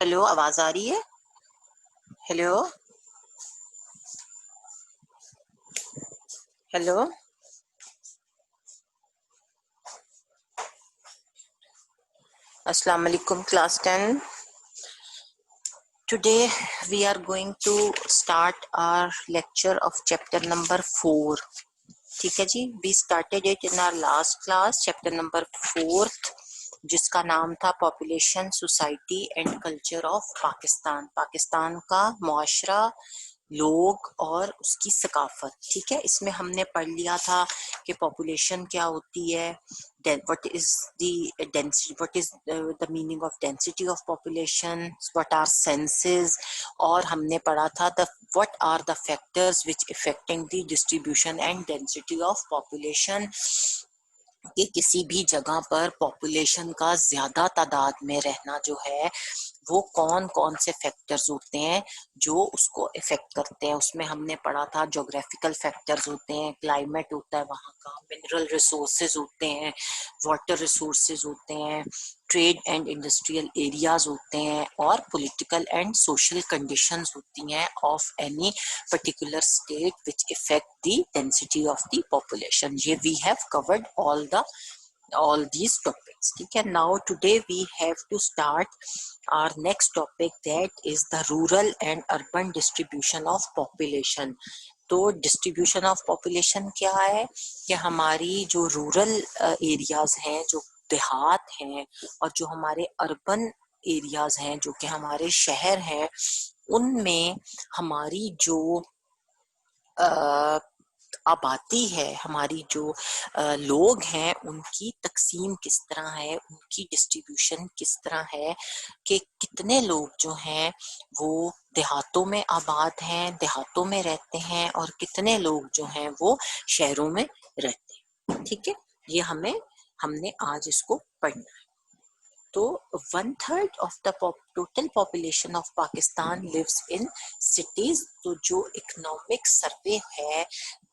Hello, आवाज आ रही है? हेलो। हेलो। अस्सलाम वालेकुम class 10। Today we are going to start our lecture of chapter number 4. ठीक है जी, we started it in our last class, chapter number 4th, जिसका नाम था population, society and culture of Pakistan. Pakistan का मुआशरा, लोग और उसकी सकाफत। ठीक है, इसमें हमने पढ़ लिया था कि पॉपुलेशन क्या होती है, what is the density, what is the meaning of density of population, what are senses, और हमने पढ़ा था the what are the factors which affecting the distribution and density of population, कि किसी भी जगह पर पॉपुलेशन का ज्यादा तादाद में रहना जो है वो कौन कौन से फैक्टर्स होते हैं जो उसको इफेक्ट करते हैं। उसमें हमने पढ़ा था ज्योग्राफिकल फैक्टर्स होते हैं, क्लाइमेट होता है वहाँ का, मिनरल रिसोर्सेज होते हैं, वाटर रिसोर्सेज होते हैं, ट्रेड एंड इंडस्ट्रियल एरियाज होते हैं, और पॉलिटिकल एंड सोशल कंडीशंस होती हैं of any particular state which affect the density of the population. ये we have covered all these topics. ठीक है, now today we have to start our next topic, that is the rural and urban distribution of population. तो distribution of population क्या है कि हमारी जो rural areas हैं, जो देहात हैं, और जो हमारे अर्बन एरियाज हैं, जो कि हमारे शहर हैं, उनमें हमारी जो आबादी है, हमारी जो लोग हैं, उनकी तकसीम किस तरह है, उनकी डिस्ट्रीब्यूशन किस तरह है, कि कितने लोग जो हैं वो देहातों में आबाद हैं, देहातों में रहते हैं, और कितने लोग जो हैं वो शहरों में रहते हैं। ठीक है, ये हमने आज इसको पढ़ना है। तो 1/3 of the total population of Pakistan lives in cities. तो जो इकोनॉमिक सर्वे है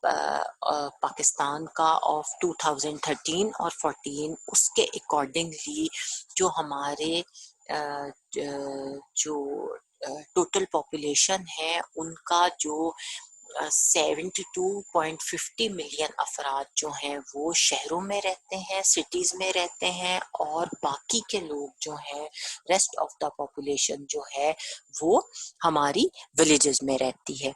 पाकिस्तान का ऑफ 2013 और 14, उसके अकॉर्डिंगली जो हमारे जो टोटल पॉपुलेशन है उनका जो 72.50 मिलियन अफराद जो हैं वो शहरों में रहते हैं, सिटीज में रहते हैं, और बाकी के लोग जो हैं, रेस्ट ऑफ द पॉपुलेशन जो है वो हमारी विलेजेस में रहती है।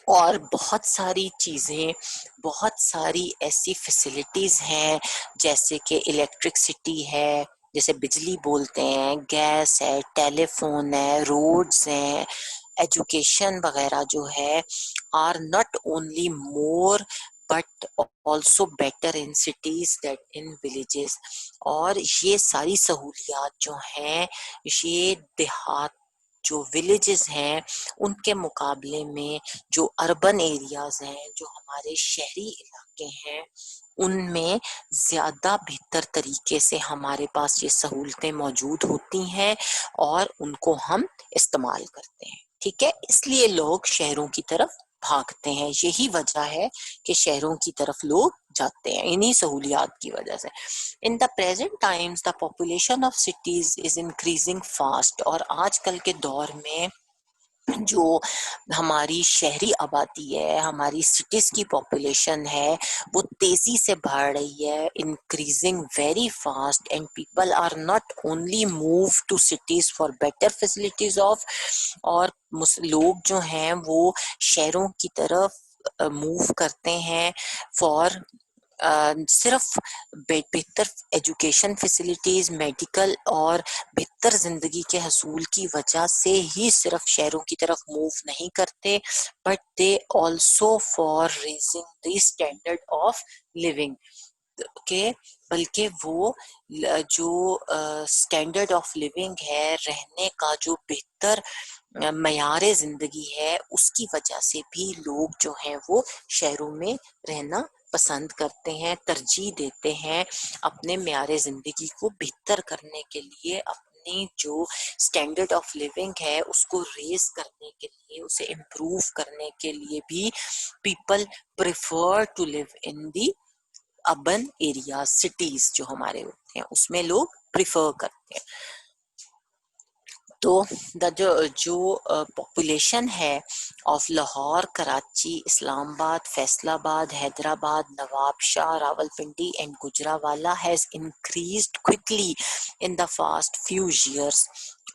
और बहुत सारी चीज़ें, बहुत सारी ऐसी फैसिलिटीज़ हैं, जैसे कि इलेक्ट्रिसिटी है, जैसे बिजली बोलते हैं, गैस है, टेलीफोन है, रोड्स हैं, एजुकेशन वगैरह जो है, are not only more but also better in cities that in villages. और ये सारी सहूलियात जो हैं, ये देहात जो विलेजेस हैं उनके मुकाबले में जो अर्बन एरियाज हैं, जो हमारे शहरी इलाके हैं, उनमें ज्यादा बेहतर तरीके से हमारे पास ये सहूलतें मौजूद होती हैं और उनको हम इस्तेमाल करते हैं। ठीक है, इसलिए लोग शहरों की तरफ भागते हैं। यही वजह है कि शहरों की तरफ लोग जाते हैं, इन्हीं सहूलियात की वजह से। In the present times the population of cities is increasing fast. और आजकल के दौर में जो हमारी शहरी आबादी है, हमारी सिटीज की पॉपुलेशन है, वो तेजी से बढ़ रही है, increasing very fast, and people are not only move to cities for better facilities of, और लोग जो हैं वो शहरों की तरफ मूव करते हैं फॉर सिर्फ बेहतर एजुकेशन फैसिलिटीज, मेडिकल और बेहतर जिंदगी के हसूल की वजह से ही सिर्फ शहरों की तरफ मूव नहीं करते, but they also for raising the standard of living के, बल्कि वो जो स्टैंडर्ड ऑफ लिविंग है, रहने का जो बेहतर मयारे जिंदगी है, उसकी वजह से भी लोग जो हैं वो शहरों में रहना पसंद करते हैं, तरजीह देते हैं अपने मयारे जिंदगी को बेहतर करने के लिए, अपनी जो स्टैंडर्ड ऑफ लिविंग है उसको रेज करने के लिए, उसे इम्प्रूव करने के लिए भी people prefer to live in the urban area, cities जो हमारे होते हैं उसमें लोग प्रिफर करते हैं। तो जो पॉपुलेशन है of Lahore, Karachi, Islamabad, Faisalabad, Hyderabad, Nawabshah, Rawalpindi and Gujranwala has increased quickly in the fast few years.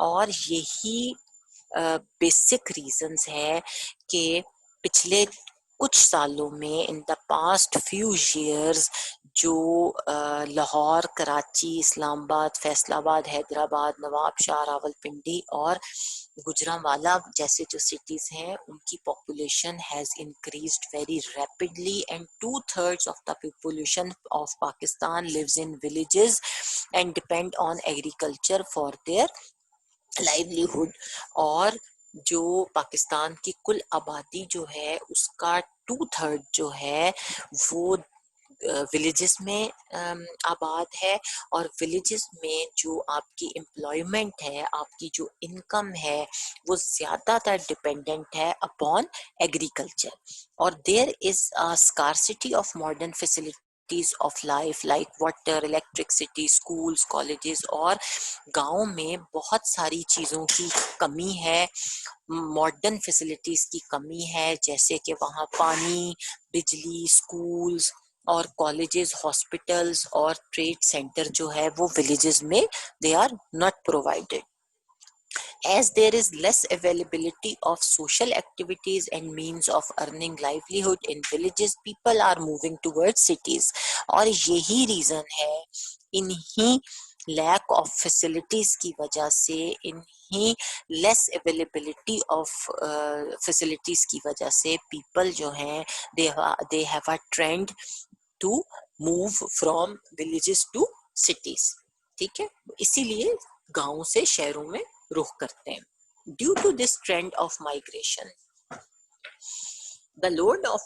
और यही बेसिक रीजंस है कि पिछले कुछ सालों में, in the past few years, जो लाहौर, कराची, इस्लामाबाद, फैसलाबाद, हैदराबाद, नवाबशाह, रावलपिंडी और गुजरांवाला जैसे जो सिटीज हैं, उनकी population has increased very rapidly and 2/3 of the population of Pakistan lives in villages and depend on agriculture for their livelihood. और जो पाकिस्तान की कुल आबादी जो है उसका 2/3 जो है वो विलेजेस में आबाद है। और विलेजेस में जो आपकी एम्प्लॉयमेंट है, आपकी जो इनकम है, वो ज्यादातर डिपेंडेंट है अपॉन एग्रीकल्चर। और there is a scarcity of modern facilities of life like water, electricity, schools, colleges. और गांव में बहुत सारी चीजों की कमी है, मॉडर्न फैसिलिटीज की कमी है, जैसे कि वहाँ पानी, बिजली, स्कूल्स और कॉलेजेस, हॉस्पिटल्स और ट्रेड सेंटर जो है वो विलेजेस में they are not provided. As there is less availability of social activities and means of earning livelihood in villages, people are moving towards cities। और यही रीजन है, इन्हीं लैक ऑफ फैसिलिटीज की वजह से, इन्हीं लेस अवेलेबिलिटी ऑफ फैसिलिटीज की वजह से पीपल जो हैं they have a trend to move from villages to cities. ठीक है, इसीलिए गांव से शहरों में रुख करते हैं। Due to this trend of migration, the load of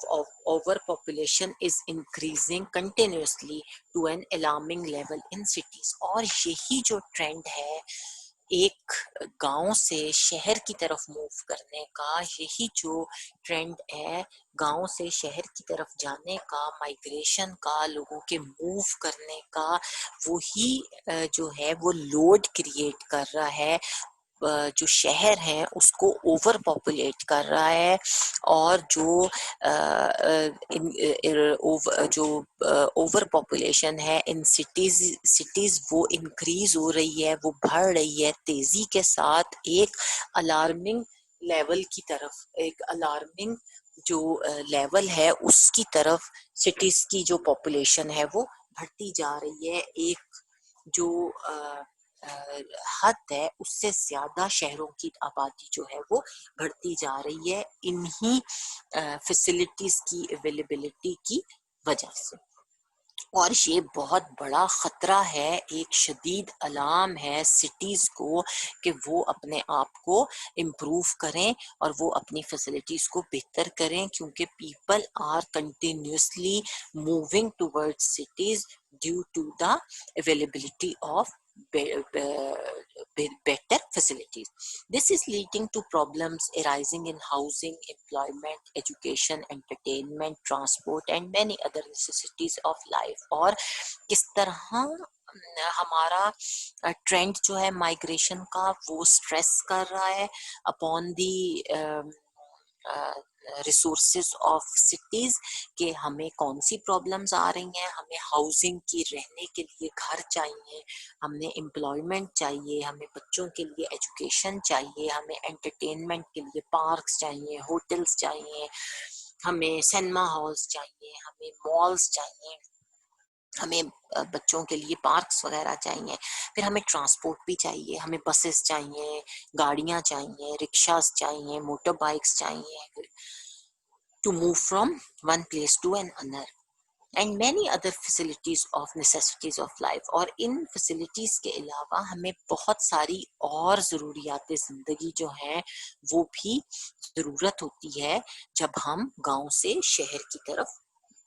overpopulation is increasing continuously to an alarming level in cities। और यही जो ट्रेंड है एक गांव से शहर की तरफ मूव करने का, यही जो ट्रेंड है गांव से शहर की तरफ जाने का, माइग्रेशन का, लोगों के मूव करने का, वही जो है वो लोड क्रिएट कर रहा है, जो शहर है उसको ओवर पॉपुलेट कर रहा है। और जो ओवर पॉपुलेशन है इन सिटीज वो इंक्रीज हो रही है, वो बढ़ रही है तेजी के साथ, एक अलार्मिंग लेवल की तरफ, एक अलार्मिंग जो लेवल है उसकी तरफ सिटीज की जो पॉपुलेशन है वो बढ़ती जा रही है। एक जो हद है उससे ज्यादा शहरों की आबादी जो है वो बढ़ती जा रही है, इन्हीं फैसिलिटीज की अवेलेबिलिटी की वजह से। और ये बहुत बड़ा खतरा है, एक शदीद अलार्म है सिटीज को कि वो अपने आप को इम्प्रूव करें और वो अपनी फैसिलिटीज को बेहतर करें, क्योंकि people are continuously moving towards cities due to the availability of better facilities. This is leading to problems arising in housing, employment, education, entertainment, transport and many other necessities of life। और किस तरह हमारा trend जो है migration का वो stress कर रहा है upon the resources of cities, कि हमें कौन सी प्रॉब्लम्स आ रही हैं। हमें हाउसिंग की, रहने के लिए घर चाहिए, हमें एम्प्लॉयमेंट चाहिए, हमें बच्चों के लिए एजुकेशन चाहिए, हमें एंटरटेनमेंट के लिए पार्क्स चाहिए, होटल्स चाहिए, हमें सिनेमा हॉल्स चाहिए, हमें मॉल्स चाहिए, हमें बच्चों के लिए पार्क्स वगैरह चाहिए, फिर हमें ट्रांसपोर्ट भी चाहिए, हमें बसेस चाहिए, गाड़ियां चाहिए, रिक्शास चाहिए, मोटर बाइक्स चाहिए to move from one place to another and many other facilities of necessities of life। और इन facilities के अलावा हमें बहुत सारी और ज़रूरियात ज़िंदगी जो हैं वो भी ज़रूरत होती है जब हम गांव से शहर की तरफ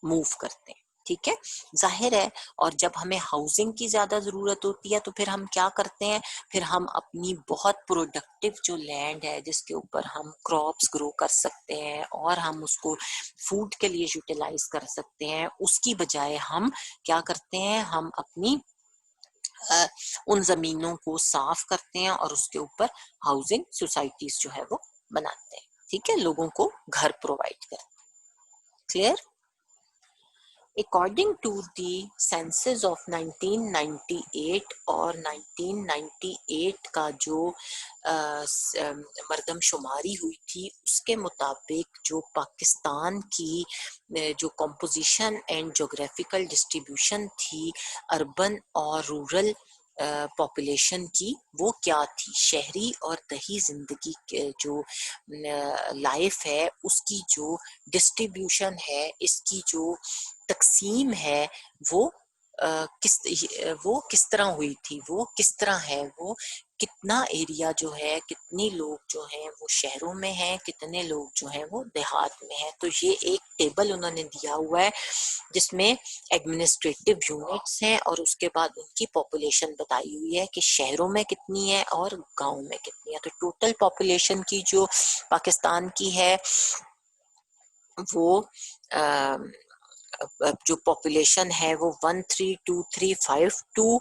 मूव करते हैं। ठीक है, जाहिर है। और जब हमें हाउसिंग की ज्यादा जरूरत होती है तो फिर हम क्या करते हैं, फिर हम अपनी बहुत प्रोडक्टिव जो लैंड है जिसके ऊपर हम क्रॉप्स ग्रो कर सकते हैं और हम उसको फूड के लिए यूटिलाइज कर सकते हैं, उसकी बजाय हम क्या करते हैं, हम अपनी उन जमीनों को साफ करते हैं और उसके ऊपर हाउसिंग सोसाइटीज जो है वो बनाते हैं। ठीक है, लोगों को घर प्रोवाइड करते हैं। Clear? According to the census of 1998 और 1998 का जो मर्दमशुमारी हुई थी, उसके मुताबिक जो पाकिस्तान की जो कंपोजिशन एंड जोग्राफिकल डिस्ट्रीब्यूशन थी अर्बन और रूरल पॉपुलेशन की, वो क्या थी? शहरी और दही जिंदगी के जो लाइफ है उसकी जो डिस्ट्रीब्यूशन है, इसकी जो तकसीम है वो किस तरह हुई थी, वो किस तरह है, वो कितना एरिया जो है, कितने लोग जो हैं वो शहरों में हैं, कितने लोग जो हैं वो देहात में हैं। तो ये एक टेबल उन्होंने दिया हुआ है जिसमें एडमिनिस्ट्रेटिव यूनिट्स हैं और उसके बाद उनकी पॉपुलेशन बताई हुई है कि शहरों में कितनी है और गांव में कितनी है। तो टोटल पॉपुलेशन की जो पाकिस्तान की है वो जो पॉपुलेशन है वो 132352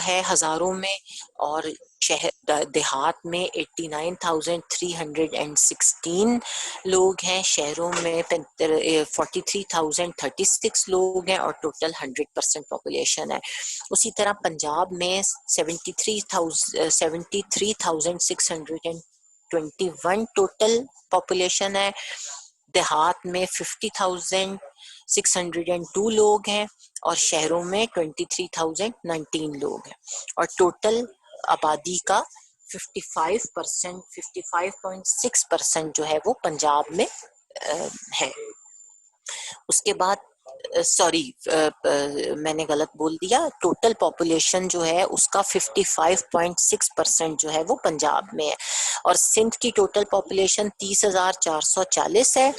है हजारों में, और शहर देहात में 89,316 लोग हैं, शहरों में 43,036 लोग हैं और टोटल 100% पॉपुलेशन है। उसी तरह पंजाब में 73,621 टोटल पॉपुलेशन है, देहात में 50,602 लोग हैं और शहरों में 23,019 लोग हैं, और टोटल आबादी का 55.6% जो है वो पंजाब में है। उसके बाद सॉरी मैंने गलत बोल दिया, टोटल पॉपुलेशन जो है उसका 55.6% जो है वो पंजाब में है, और सिंध की टोटल पॉपुलेशन 30,440 है,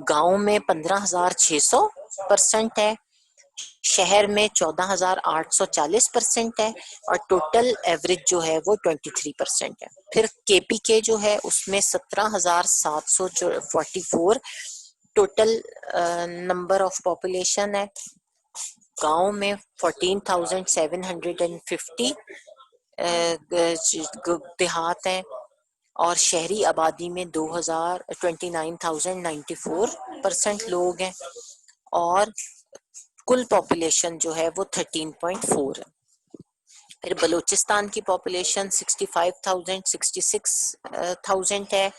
गांव में 15,600% है, शहर में 14,840% है, और टोटल एवरेज जो है वो 23% है। फिर केपी के जो है उसमें 17,744 टोटल नंबर ऑफ पॉपुलेशन है, गांव में 14,750 देहात हैं, और शहरी आबादी में 29,094% लोग हैं, और कुल पॉपुलेशन जो है वो 13.4 है। फिर बलूचिस्तान की पॉपुलेशन 65,066,000 है,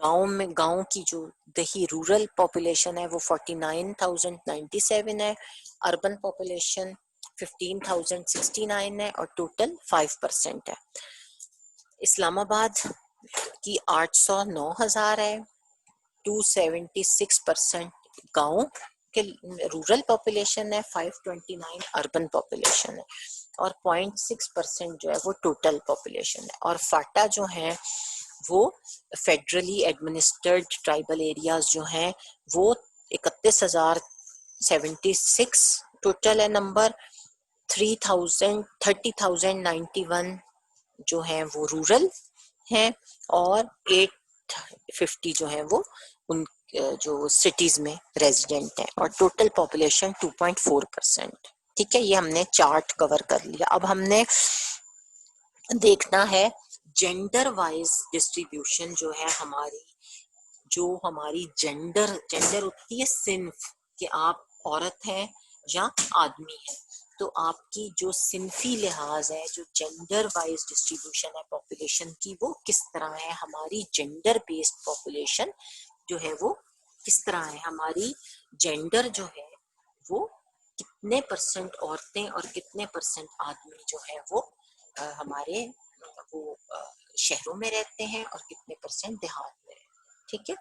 गांव की जो दही रूरल पॉपुलेशन है वो 49,097 है, अर्बन पॉपुलेशन 15,069 है और टोटल 5% है। इस्लामाबाद की 809,000 है, 276% गांव के रूरल पॉपुलेशन है, 529 अर्बन पॉपुलेशन है, और 0.6% जो है वो टोटल पॉपुलेशन है। और फाटा जो है वो फेडरली एडमिनिस्ट्रेड ट्राइबल एरियाज जो हैं वो 31,076 टोटल है नंबर, 30,91 जो है वो रूरल हैं, और 850 जो है वो उन जो सिटीज में रेजिडेंट हैं, और टोटल पॉपुलेशन 2.4%। ठीक है, ये हमने चार्ट कवर कर लिया। अब हमने देखना है जेंडर वाइज डिस्ट्रीब्यूशन जो है हमारी जेंडर होती है सिन्फ, कि आप औरत हैं या आदमी है, तो आपकी जो सिंफी लिहाज है, जो जेंडर वाइज डिस्ट्रीब्यूशन है पॉपुलेशन की, वो किस तरह है। हमारी जेंडर बेस्ड पॉपुलेशन जो है वो किस तरह है, हमारी जेंडर जो है वो कितने परसेंट औरतें और कितने परसेंट आदमी जो है वो हमारे वो शहरों में रहते हैं और कितने परसेंट देहात में रहते हैं। ठीक है,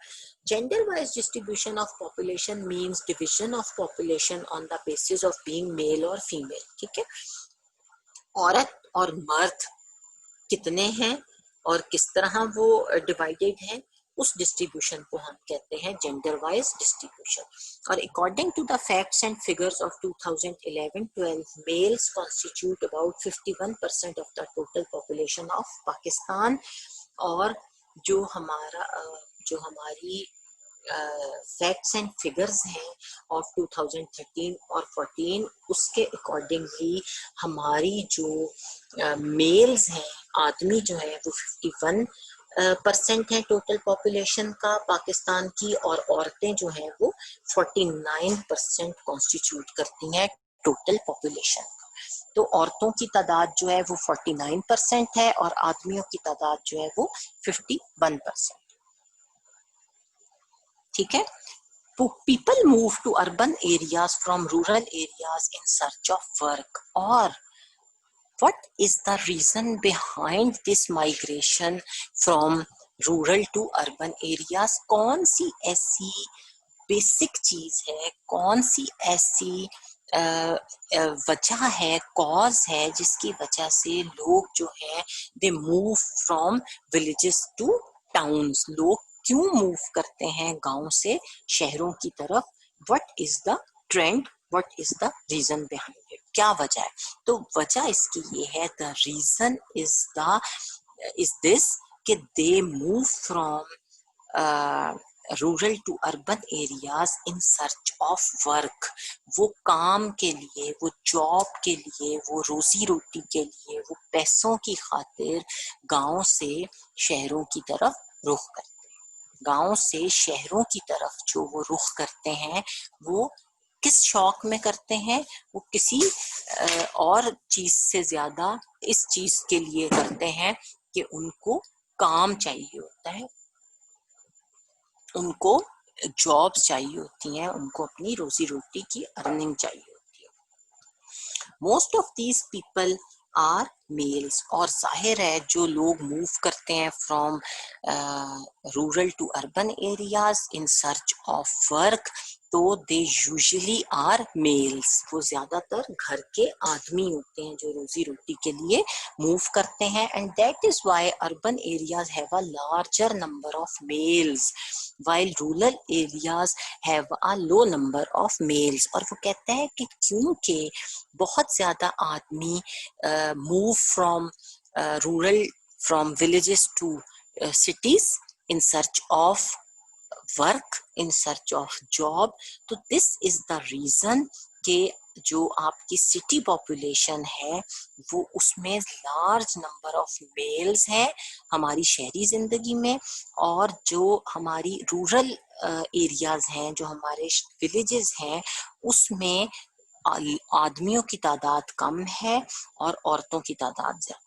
gender wise distribution of population means division of population on the basis of being male और फीमेल। ठीक है, औरत और मर्द कितने हैं और किस तरह वो डिवाइडेड हैं, उस डिस्ट्रीब्यूशन को हम कहते हैं जेंडर वाइज डिस्ट्रीब्यूशन। और according to the facts and figures of 2011-12 males constitute about 51% of the total population of Pakistan, और जो हमारी फैक्ट्स एंड फिगर्स हैं ऑफ 2013 और 14, उसके अकॉर्डिंगली हमारी जो मेल्स हैं, आदमी जो है वो 51% है टोटल पॉपुलेशन का पाकिस्तान की, और औरतें जो हैं वो 49% कॉन्स्टिट्यूट करती हैं टोटल पॉपुलेशन। तो औरतों की तादाद जो है वो 49% है और आदमियों की तादाद जो है वो 51%। ठीक है। People move to urban areas from rural areas in search of work. Or what is the reason behind this migration from rural to urban areas? कौन सी ऐसी बेसिक चीज है, कौन सी ऐसी वजह है, कॉज है जिसकी वजह से लोग जो है दे move from villages two towns? लोग क्यों मूव करते हैं गांव से शहरों की तरफ? What is the trend, what is the reason behind it? क्या वजह है? तो वजह इसकी ये है, द रीजन इज दिस कि they move from rural to urban areas in search of work. वो काम के लिए, वो जॉब के लिए, वो रोजी रोटी के लिए, वो पैसों की खातिर गांव से शहरों की तरफ रुख करते हैं। गांव से शहरों की तरफ जो वो रुख करते हैं वो किस शौक में करते हैं? वो किसी और चीज से ज्यादा इस चीज के लिए करते हैं कि उनको काम चाहिए होता है, उनको जॉब्स चाहिए होती हैं, उनको अपनी रोजी रोटी की अर्निंग चाहिए होती है। Most of these people are males. और जाहिर है जो लोग मूव करते हैं from rural to urban areas in search of work, तो दे यूजुअली आर मेल्स। वो ज्यादातर घर के आदमी होते हैं जो रोजी रोटी के लिए मूव करते हैं। And that is why urban areas have a larger number of males while rural areas have a low number of males। और वो कहते हैं कि क्योंकि बहुत ज्यादा आदमी move from rural from villages to cities in search of work, in search of job। तो this is the reason कि जो आपकी सिटी पॉपुलेशन है वो उसमें लार्ज नंबर ऑफ मेल्स हैं हमारी शहरी जिंदगी में, और जो हमारी रूरल एरियाज हैं, जो हमारे विलेजेस हैं, उसमें आदमियों की तादाद कम है और औरतों की तादाद ज्यादा।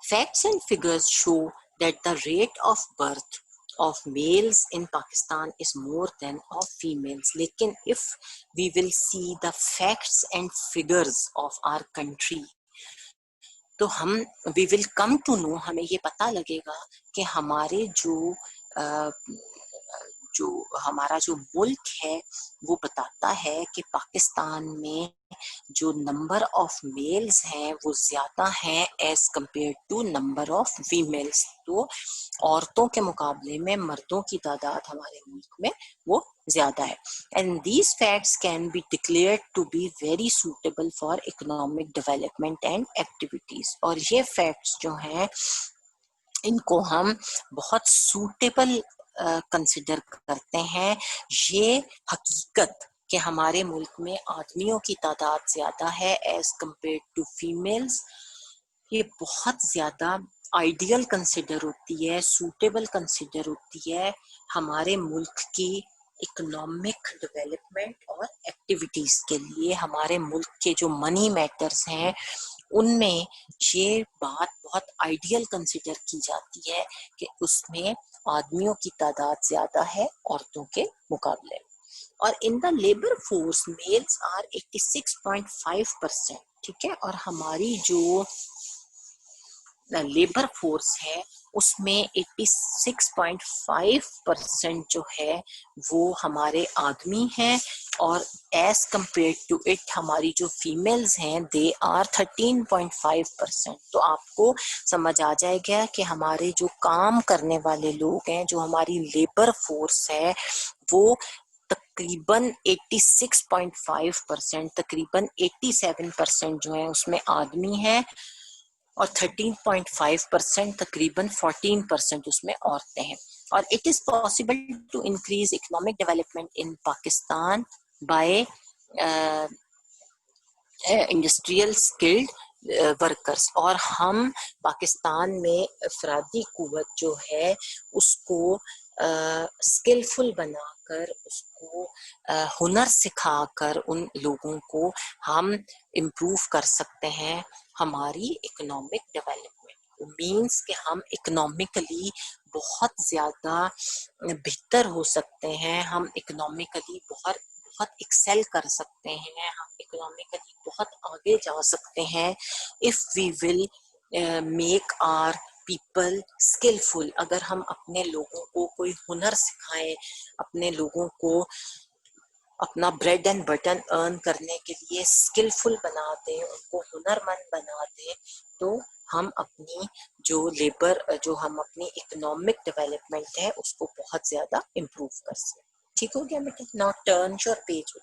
Facts and figures show that the rate of birth of males in Pakistan is more than of females. लेकिन if we will see the facts and figures of our country, तो हम we will come to know, हमें ये पता लगेगा कि हमारे जो हमारा जो मुल्क है वो बताता है कि पाकिस्तान में जो नंबर ऑफ मेल्स हैं वो ज्यादा हैं as compare to number of females. तो औरतों के मुकाबले में मर्दों की तादाद हमारे मुल्क में वो ज्यादा है। And these facts can be declared to be very suitable for economic development and activities. और ये फैक्ट्स जो हैं इनको हम बहुत सूटेबल कंसिडर करते हैं। ये हकीकत कि हमारे मुल्क में आदमियों की तादाद ज्यादा है एज कंपेयर टू फीमेल्स, ये बहुत ज्यादा आइडियल कंसिडर होती है, सूटेबल कंसिडर होती है हमारे मुल्क की इकोनॉमिक डेवलपमेंट और एक्टिविटीज के लिए। हमारे मुल्क के जो मनी मैटर्स हैं उनमें ये बात बहुत आइडियल कंसिडर की जाती है कि उसमें आदमियों की तादाद ज्यादा है औरतों के मुकाबले। और in the labour force males are 86.5%। ठीक है। और हमारी जो लेबर फोर्स है उसमें 86.5% जो है वो हमारे आदमी हैं, और एज कंपेयर टू इट हमारी जो फीमेल्स हैं दे आर 13.5%। तो आपको समझ आ जाएगा कि हमारे जो काम करने वाले लोग हैं, जो हमारी लेबर फोर्स है, वो तकरीबन 86.5%, तकरीबन 87% जो है उसमें आदमी हैं और 13.5% तकरीबन 14% उसमें औरतें हैं। और it is possible to increase economic development in Pakistan by industrial skilled workers. और हम पाकिस्तान में अफरादी कुव्वत जो है उसको स्किलफुल बनाकर, उसको हुनर सिखाकर उन लोगों को हम इम्प्रूव कर सकते हैं हमारी इकोनॉमिक डेवलपमेंट। मीन्स कि हम इकोनॉमिकली बहुत ज़्यादा बेहतर हो सकते हैं, हम इकोनॉमिकली बहुत बहुत एक्सेल कर सकते हैं, हम इकोनॉमिकली बहुत आगे जा सकते हैं if we will make our people skilful. अगर हम अपने लोगों को कोई हुनर सिखाएं, अपने लोगों को अपना ब्रेड एंड बटन अर्न करने के लिए स्किलफुल बना दें, उनको हुनरमंद बना दें, तो हम अपनी जो लेबर, जो हम अपनी इकोनॉमिक डेवलपमेंट है उसको बहुत ज्यादा इम्प्रूव कर सकते। ठीक हो गया बेटा? Now turn your page.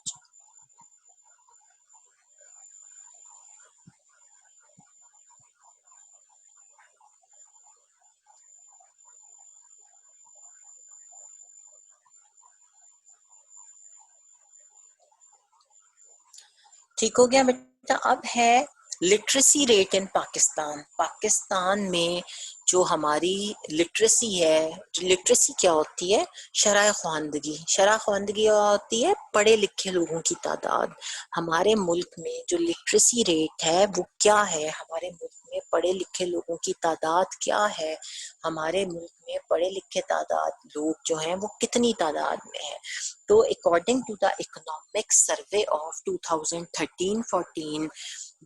ठीक हो गया बेटा? अब है literacy rate in Pakistan. Pakistan में जो हमारी लिटरेसी है, लिटरेसी क्या होती है? शरह ख्वानदगी। शरह ख्वानदगी क्या होती है? पढ़े लिखे लोगों की तादाद। हमारे मुल्क में जो लिटरेसी रेट है वो क्या है? हमारे मुल्क में पढ़े लिखे लोगों की तादाद क्या है? हमारे मुल्क में पढ़े लिखे तादाद लोग जो हैं वो कितनी तादाद में है? तो according to the economic survey of 2013-14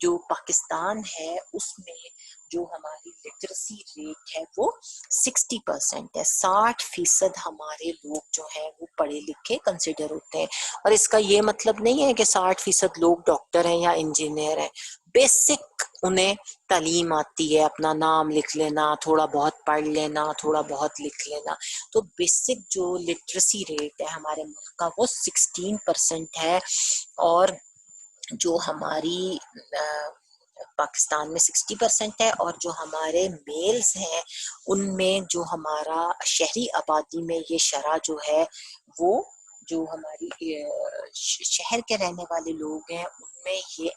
जो पाकिस्तान है उसमें जो हमारी लिटरेसी रेट है वो 60% है। 60% हमारे लोग जो हैं वो पढ़े लिखे कंसिडर होते हैं। और इसका ये मतलब नहीं है कि 60% लोग डॉक्टर हैं या इंजीनियर हैं। बेसिक उन्हें तालीम आती है, अपना नाम लिख लेना, थोड़ा बहुत पढ़ लेना, थोड़ा बहुत लिख लेना। तो बेसिक जो लिटरेसी रेट है हमारे मुल्क का वो 16% है। और जो हमारी पाकिस्तान में 60% है। और जो हमारे मेल्स हैं उनमें जो हमारा शहरी आबादी में ये शरह जो है वो, जो हमारी शहर के रहने वाले लोग हैं उनमें ये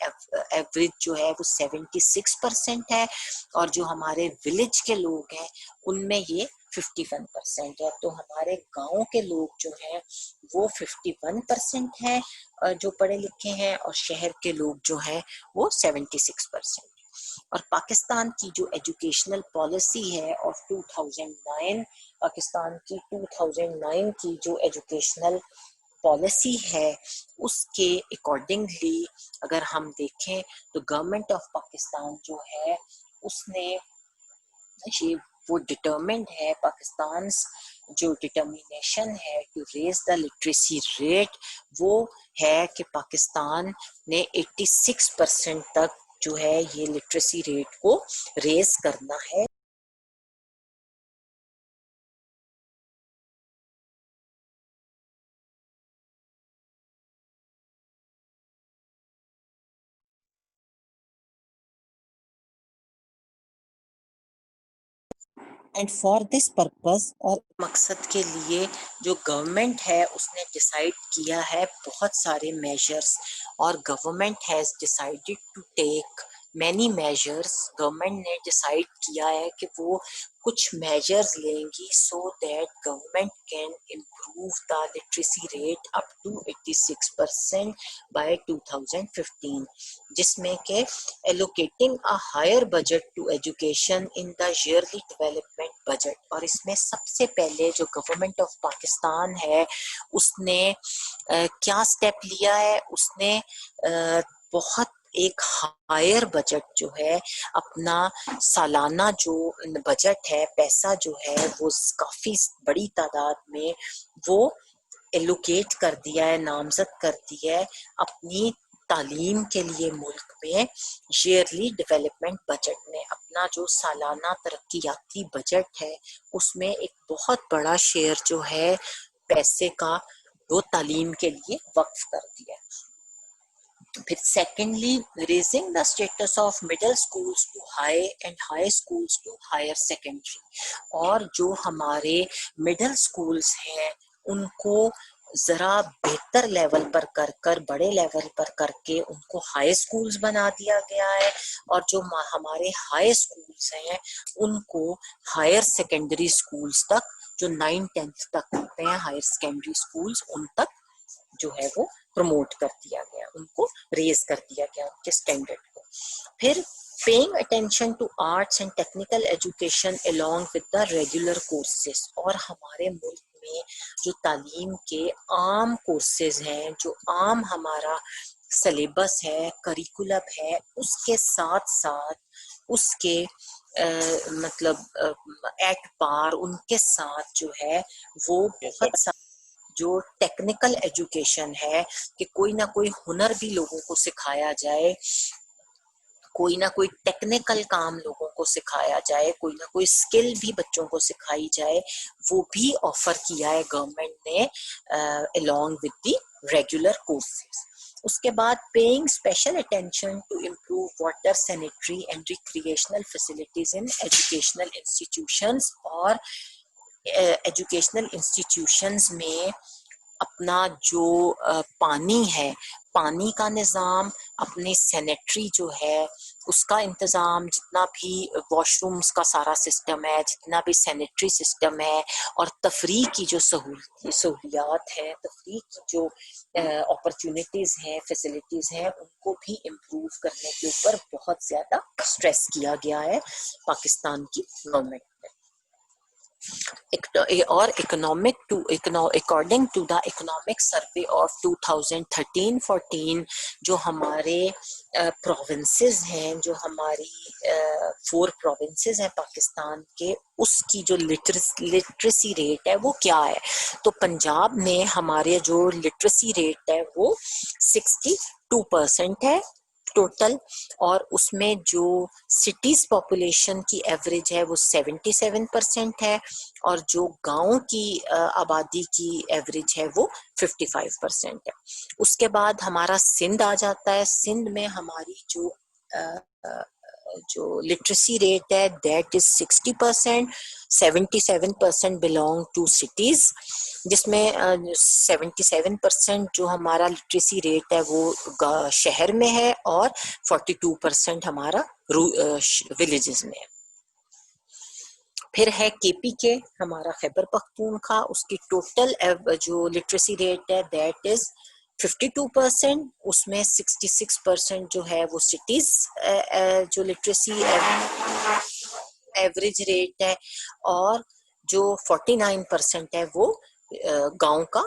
एवरेज जो है वो 76% है। और जो हमारे विलेज के लोग हैं उनमें ये 51% है। तो हमारे गांव के लोग जो हैं वो 51% है जो पढ़े लिखे हैं, और शहर के लोग जो हैं वो 76%। और पाकिस्तान की जो एजुकेशनल पॉलिसी है ऑफ 2009, पाकिस्तान की 2009 की जो एजुकेशनल पॉलिसी है उसके अकॉर्डिंगली अगर हम देखें तो गवर्नमेंट ऑफ पाकिस्तान जो है उसने ये वो डिटरमिंड है, पाकिस्तान जो डिटर्मिनेशन है to raise the literacy rate वो है कि पाकिस्तान ने 86% तक जो है ये लिटरेसी रेट को रेज करना है। एंड फॉर दिस पर्पस, और मकसद के लिए जो गवर्नमेंट है उसने डिसाइड किया है बहुत सारे मेजर्स। और government has decided to take many measures. Government ने डिसाइड किया है कि वो कुछ मेजर्स लेंगी so that government can improve the literacy rate up to 86% by 2015, जिसमें के allocating a higher budget to education in the yearly development budget. और इसमें सबसे पहले जो गवर्नमेंट ऑफ पाकिस्तान है उसने क्या स्टेप लिया है? उसने बहुत एक हायर बजट जो है अपना सालाना जो बजट है, पैसा जो है वो काफी बड़ी तादाद में वो एलोकेट कर दिया है, नामजद कर दिया है अपनी तालीम के लिए। मुल्क में ईयरली डेवलपमेंट बजट में अपना जो सालाना तरक्याती बजट है उसमें एक बहुत बड़ा शेयर जो है पैसे का वो तालीम के लिए वक्फ कर दिया। फिर secondly raising the status of middle schools to high and high schools to higher secondary, और जो हमारे मिडिल स्कूल्स हैं उनको जरा बेहतर लेवल पर कर कर बड़े लेवल पर करके उनको हाई स्कूल्स बना दिया गया है, और जो हमारे हाई स्कूल्स हैं उनको हायर सेकेंडरी स्कूल्स तक, जो 9th-10th तक होते हैं हायर सेकेंडरी स्कूल्स, उन तक जो है वो प्रमोट कर दिया गया, उनको रेज कर दिया गया उनके स्टैंडर्ड को। फिर paying attention to arts and technical education along with the regular courses, और हमारे मुल्क में जो तालीम के आम कोर्सेज हैं, जो आम हमारा सिलेबस है, करिकुलम है, उसके साथ साथ उसके मतलब एट पार उनके साथ जो है वो बहुत सारा जो टेक्निकल एजुकेशन है कि कोई ना कोई हुनर भी लोगों को सिखाया जाए, कोई ना कोई टेक्निकल काम लोगों को सिखाया जाए, कोई ना कोई स्किल भी बच्चों को सिखाई जाए, वो भी ऑफर किया है गवर्नमेंट ने along with the regular courses. उसके बाद paying special attention to improve water, sanitary and recreational facilities in educational institutions, और एजुकेशनल इंस्टीट्यूशंस में अपना जो पानी है, पानी का निज़ाम, अपने सैनिटरी जो है उसका इंतज़ाम, जितना भी वॉशरूम्स का सारा सिस्टम है, जितना भी सैनिटरी सिस्टम है, और तफरीह की जो सहूलियात है, तफरीह की जो अपॉर्चुनिटीज़ हैं, फैसिलिटीज़ हैं, उनको भी इम्प्रूव करने के ऊपर बहुत ज़्यादा स्ट्रेस किया गया है पाकिस्तान की गवर्नमेंट ने। और economic to according to the economic survey of 2013-14, जो हमारे प्रोविंसेस हैं, जो हमारी 4 प्रोविंसेस हैं पाकिस्तान के, उसकी जो लिटरेसी रेट है वो क्या है, तो पंजाब में हमारे जो लिटरेसी रेट है वो 62% है टोटल, और उसमें जो सिटीज पॉपुलेशन की एवरेज है वो 77% है, और जो गांव की आबादी की एवरेज है वो 55% है। उसके बाद हमारा सिंध आ जाता है। सिंध में हमारी जो लिटरेसी रेट है that is 60%, 77% belong to cities, जिसमें 77% जो हमारा लिटरेसी रेट है वो शहर में है, और 42% हमारा विलेजेस में है। फिर है केपी के हमारा खैबर पख्तूनख्वा, उसकी टोटल जो लिटरेसी रेट है दैट इज 52%, उसमें 66% जो है वो सिटीज जो लिटरेसी एवरेज रेट है, और जो 49% है वो गांव का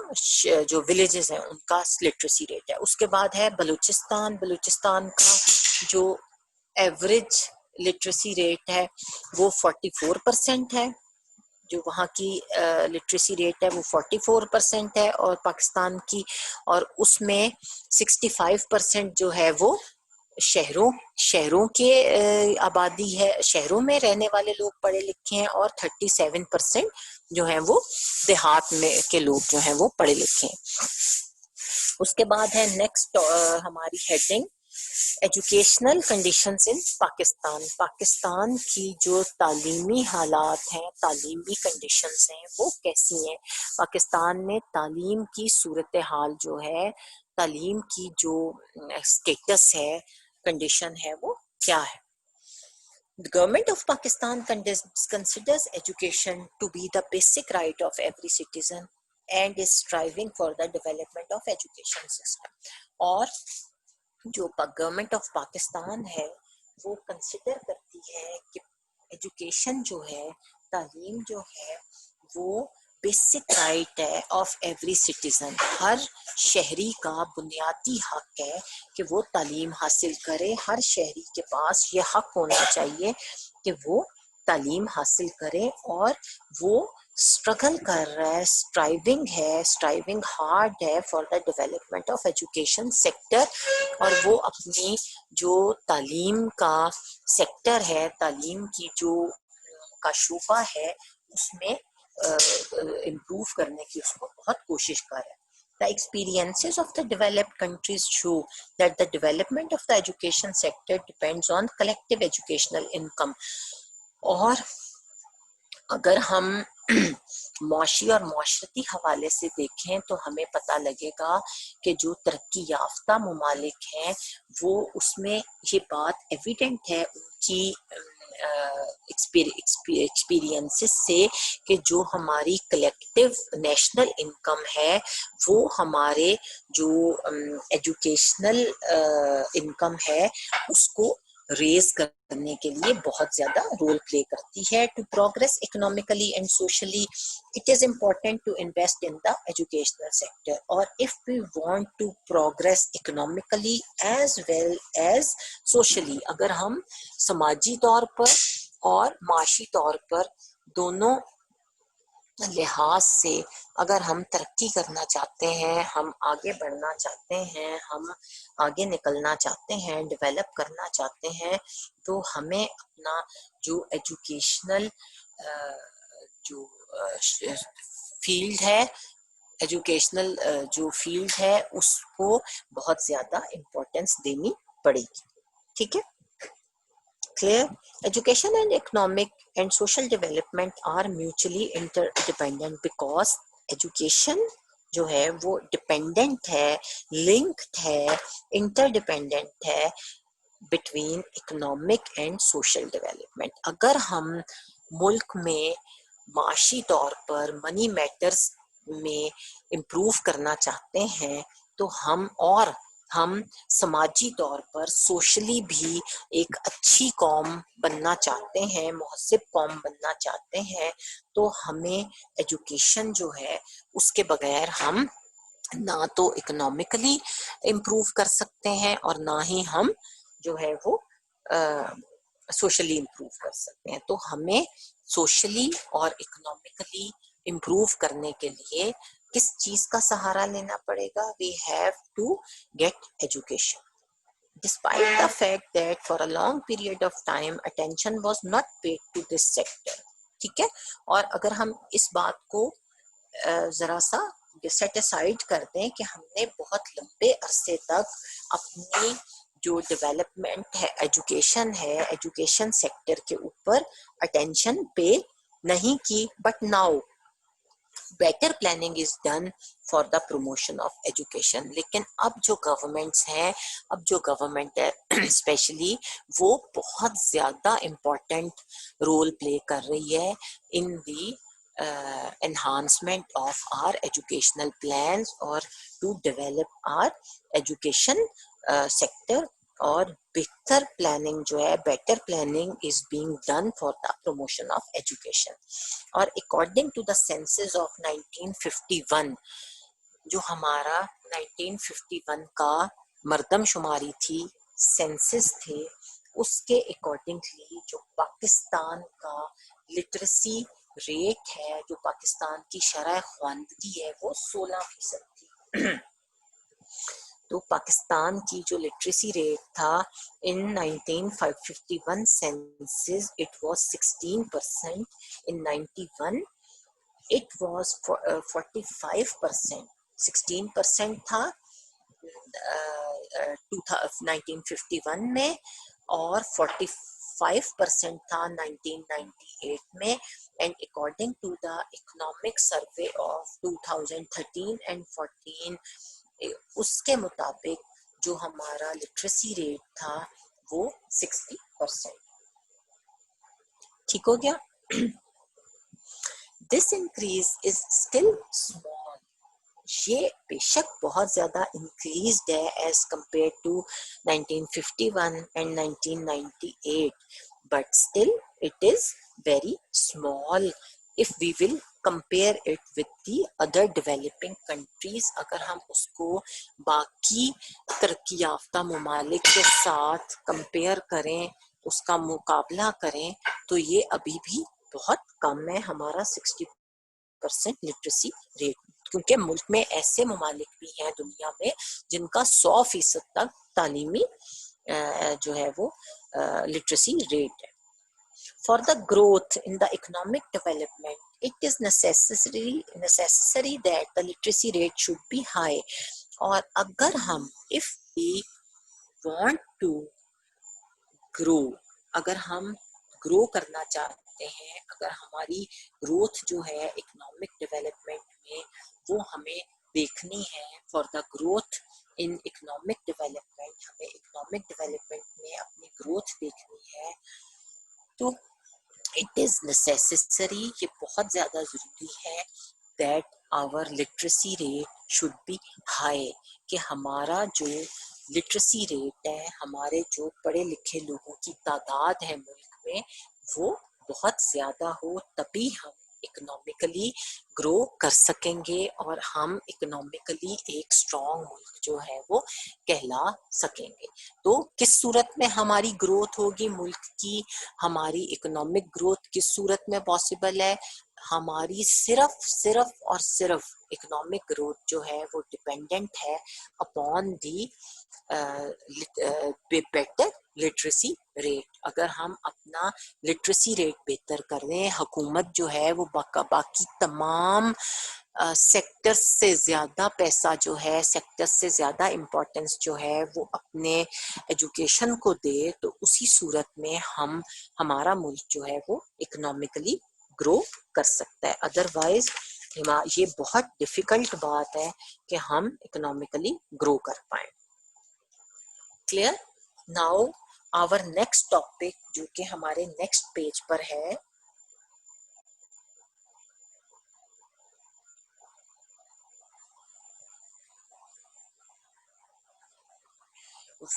जो विलेजेस हैं उनका लिटरेसी रेट है। उसके बाद है बलूचिस्तान। बलूचिस्तान का जो एवरेज लिटरेसी रेट है वो 44% है, जो वहाँ की लिटरेसी रेट है वो 44% है, और पाकिस्तान की, और उसमें 65% जो है वो शहरों शहरों के आबादी है, शहरों में रहने वाले लोग पढ़े लिखे हैं, और 37% जो है वो देहात में के लोग जो हैं वो पढ़े लिखे हैं। उसके बाद है नेक्स्ट हमारी हेडिंग एजुकेशनल कंडीशंस इन पाकिस्तान। पाकिस्तान की जो तालीमी हालात हैं, तालीमी कंडीशंस हैं, वो कैसी हैं, पाकिस्तान में तालीम की सूरत हाल जो है, तालीम की जो स्टेटस है, कंडीशन है, वो क्या है। The government of Pakistan considers education to be the basic right of every citizen and is striving for the development of education system. और जो गवर्नमेंट ऑफ पाकिस्तान है वो कंसिडर करती है कि एजुकेशन जो है, तालीम जो है, वो बेसिक राइट है ऑफ एवरी सिटीजन। हर शहरी का बुनियादी हक है कि वो तालीम हासिल करे। हर शहरी के पास ये हक होना चाहिए कि वो तालीम हासिल करे, और वो स्ट्रगल कर रहा है, स्ट्राइविंग हार्ड है for the development of education sector, और वो अपनी जो तालीम का सेक्टर है, तालीम की जो का शोबा है, उसमें इम्प्रूव करने की उसको बहुत कोशिश कर रहा है। The experiences of the developed countries show that the development of the education sector depends on collective educational income. और अगर हम मौशी और माशरती हवाले से देखें तो हमें पता लगेगा कि जो तरक्की याफ्ता ममालिक हैं वो उसमें ये बात एविडेंट है उनकी एक्सपीरियंसेस से कि जो हमारी कलेक्टिव नेशनल इनकम है वो हमारे जो एजुकेशनल इनकम है उसको रेज करने के लिए बहुत ज्यादा रोल प्ले करती है. To progress economically and socially it is important to invest in the educational sector, or if we want to progress economically as well as socially, अगर हम समाजी तौर पर और माशी तौर पर दोनों लिहाज से अगर हम तरक्की करना चाहते हैं, हम आगे बढ़ना चाहते हैं, हम आगे निकलना चाहते हैं, डेवलप करना चाहते हैं, तो हमें अपना जो एजुकेशनल जो फील्ड है, एजुकेशनल जो फील्ड है उसको बहुत ज्यादा इम्पोर्टेंस देनी पड़ेगी. ठीक है, clear. Education and economic and social development are mutually interdependent because education जो है वो डिपेंडेंट है, लिंक्ड है, इंटरडिपेंडेंट है between economic and social development. अगर हम मुल्क में माशी तौर पर मनी मैटर्स में इम्प्रूव करना चाहते हैं तो हम समाजी तौर पर सोशली भी एक अच्छी कौम बनना चाहते हैं, मुहज्जिब कौम बनना चाहते हैं, तो हमें एजुकेशन जो है उसके बगैर हम ना तो इकोनॉमिकली इम्प्रूव कर सकते हैं और ना ही हम जो है वो सोशली इम्प्रूव कर सकते हैं. तो हमें सोशली और इकोनॉमिकली इम्प्रूव करने के लिए किस चीज का सहारा लेना पड़ेगा? We have to get education. Despite the fact that for a long period of time attention was not paid to this sector. ठीक है, और अगर हम इस बात को जरा सा सेटिसाइड कर दें कि हमने बहुत लंबे अरसे तक अपनी जो डेवलपमेंट है, एजुकेशन सेक्टर के ऊपर अटेंशन पे नहीं की, but now better planning is done for the promotion of education. लेकिन अब जो गवर्नमेंट है स्पेशली वो बहुत ज्यादा इम्पोर्टेंट रोल प्ले कर रही है इन दी enhancement of our educational plans or to develop our education sector. और बेहतर प्लानिंग जो है, better planning is being done for the promotion of education. और according to the census of 1951, जो हमारा 1951 का मर्दमशुमारी थी, सेंसस थे, उसके अकॉर्डिंगली जो पाकिस्तान का लिटरेसी रेट है, जो पाकिस्तान की शरह ख्वानदगी है, वो 16% थी. तो पाकिस्तान की जो लिटरेसी रेट था इन 1951 census it was 16%. In 91 it was 45%. 16% था 1951 में और 45% था 1998 में. And according to the economic survey of 2013 and 14, उसके मुताबिक जो हमारा लिटरेसी रेट था वो 60%. ठीक हो गया. This increase is still small. ये बेशक बहुत ज्यादा इंक्रीज है as compare to 1951 and 1998, but still it is very small if we will compare it with the other developing countries. अगर हम उसको बाकी तरक्की याफ्ता ममालिक के साथ कंपेयर करें, उसका मुकाबला करें, तो ये अभी भी बहुत कम है हमारा 60% लिटरेसी रेट. क्योंकि मुल्क में ऐसे ममालिक भी हैं दुनिया में जिनका 100% तक तालीमी जो है वो लिटरेसी रेट है. For the growth in the economic development, It is necessary that the literacy rate should be high. और अगर हम if we want to grow, अगर हम ग्रो करना चाहते हैं, अगर हमारी ग्रोथ जो है इकोनॉमिक डेवलपमेंट में वो हमें देखनी है, for the growth in economic development, हमें इकोनॉमिक डेवलपमेंट में अपनी ग्रोथ देखनी है, तो इट इज नेसेसरी, ये बहुत ज्यादा जरूरी है that our literacy rate should be high, कि हमारा जो लिटरेसी रेट है, हमारे जो पढ़े लिखे लोगों की तादाद है मुल्क में, वो बहुत ज्यादा हो, तभी हम इकोनॉमिकली ग्रो कर सकेंगे और हम इकोनॉमिकली एक स्ट्रॉन्ग मुल्क जो है वो कहला सकेंगे। तो किस सूरत में हमारी ग्रोथ होगी मुल्क की, हमारी इकोनॉमिक ग्रोथ किस सूरत में पॉसिबल है, हमारी सिर्फ और सिर्फ इकोनॉमिक ग्रोथ जो है वो डिपेंडेंट है upon the better literacy rate. अगर हम अपना लिटरेसी रेट बेहतर कर दें, हुकूमत जो है वो बाकी तमाम सेक्टर्स से ज्यादा पैसा जो है, सेक्टर्स से ज्यादा इम्पोर्टेंस जो है वो अपने एजुकेशन को दे, तो उसी सूरत में हमारा मुल्क जो है वो इकोनॉमिकली ग्रो कर सकता है। अदरवाइज ये बहुत डिफिकल्ट बात है कि हम इकोनॉमिकली ग्रो कर पाए। Clear? Now our next topic जो कि हमारे नेक्स्ट पेज पर है,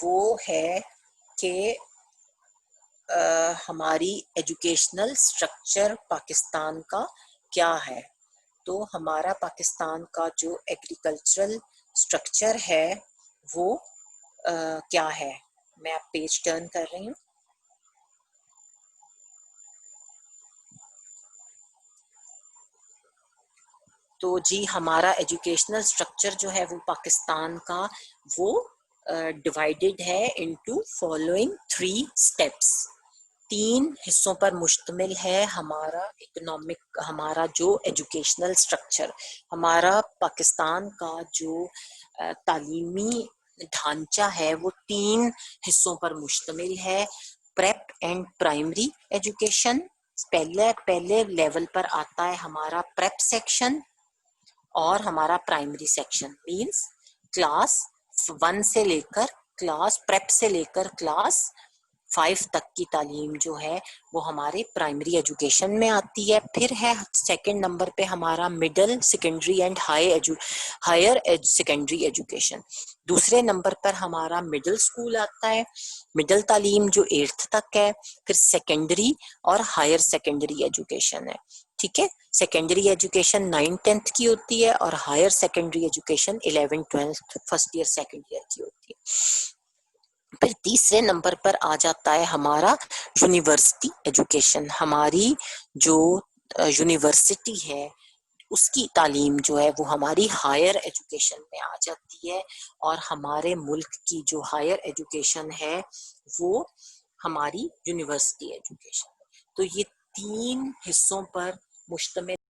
वो है कि हमारी एजुकेशनल स्ट्रक्चर पाकिस्तान का क्या है। तो हमारा पाकिस्तान का जो एग्रीकल्चरल स्ट्रक्चर है वो क्या है। मैं आप पेज टर्न कर रही हूँ। तो जी हमारा एजुकेशनल स्ट्रक्चर जो है वो पाकिस्तान का वो डिवाइडेड है इनटू फॉलोइंग 3 स्टेप्स। 3 हिस्सों पर मुश्तमिल है हमारा इकोनॉमिक, हमारा जो एजुकेशनल स्ट्रक्चर, हमारा पाकिस्तान का जो तालीमी ढांचा है वो 3 हिस्सों पर मुश्तमिल है। प्रेप एंड प्राइमरी एजुकेशन, पहले लेवल पर आता है हमारा प्रेप सेक्शन और हमारा प्राइमरी सेक्शन, मींस क्लास 1 से लेकर प्रेप से लेकर क्लास 5 तक की तालीम जो है वो हमारे प्राइमरी एजुकेशन में आती है। फिर है सेकंड नंबर पे हमारा middle secondary and higher secondary education. दूसरे नंबर पर हमारा मिडिल स्कूल आता है, मिडिल तालीम जो 8th तक है। फिर सेकेंडरी और हायर सेकेंडरी एजुकेशन है, ठीक है। सेकेंडरी एजुकेशन 9th-10th की होती है और higher secondary education 11th-12th first year second year की होती है। फिर तीसरे नंबर पर आ जाता है हमारा यूनिवर्सिटी एजुकेशन। हमारी जो यूनिवर्सिटी है उसकी तालीम जो है वो हमारी हायर एजुकेशन में आ जाती है, और हमारे मुल्क की जो हायर एजुकेशन है वो हमारी यूनिवर्सिटी एजुकेशन। तो ये 3 हिस्सों पर मुश्तमिल